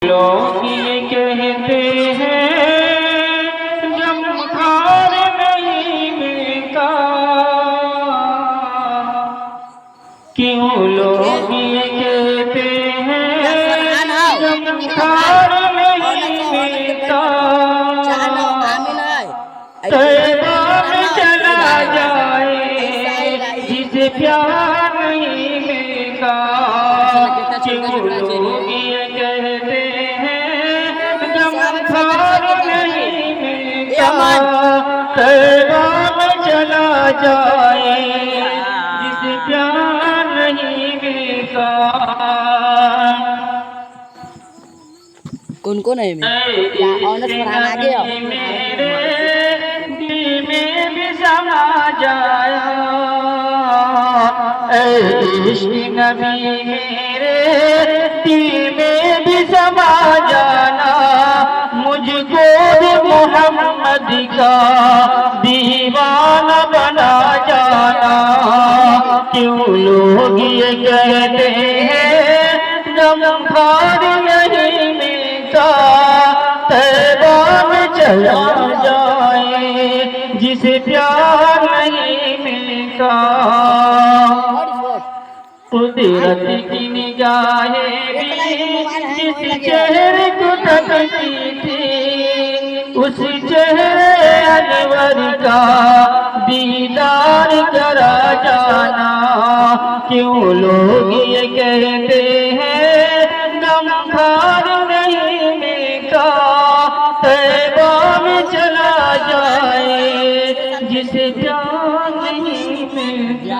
लोग ये कहते हैं गमखार नहीं मिलता, क्यों लोग ये कहते हैं गमखार नहीं मिलता। तैबा में चला जाए जिसे प्यार नहीं मिलता, क्यों लोग ये कहते नहीं मिलता। तैबा में चला जाए जिसे प्यार नहीं मिलता। कौन कौन है आगे मेरे दिल में भी समा जाया, इश्क नबी मेरे दिल में भी समा जाना, मुझको भी मोहम्मद का दीवाना बना जाना। क्यों लोग ये कहते हैं गमखार नहीं मिलता, तैबा में चला जाए जिसे प्यार नहीं मिलता। कुदरत की निगाहें भी जिस चेहरे को तकती थी, उस चेहरे अनवर का दीदार करा जाना। क्यों लोग ये कहते हैं गमखार नहीं मिलता, तैबा में चला जाए जिसे प्यार नहीं मिलता।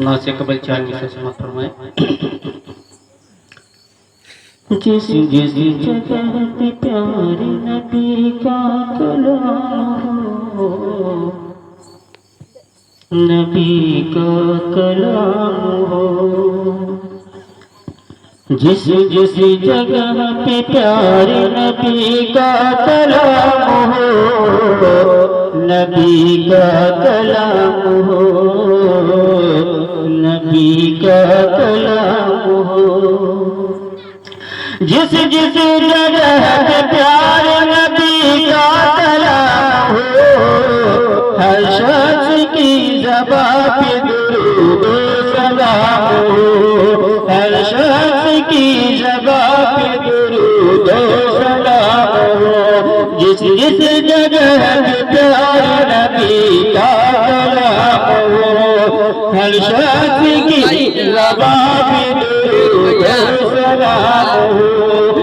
नासे कबल चार से समाप्त फरमाए। जिस जिस जगह पे प्यारे नबी का कलाम हो, नबी का कलाम हो, जिस जिस जगह पे प्यारे नबी का कलाम हो, नबी का कलाम हो, नबी का कलाम हो। जिस जिस जगह पे प्यारे नबी का कलाम हो, हर शख्स की ज़बान पे दुरूद सलाम हो, हर शख्स की ज़बान पे दुरूद सलाम हो। जिस जिस जगह पे प्यारे नबी का कलाम हो, हर शख्स की ज़बान पे दुरूद सलाम हो।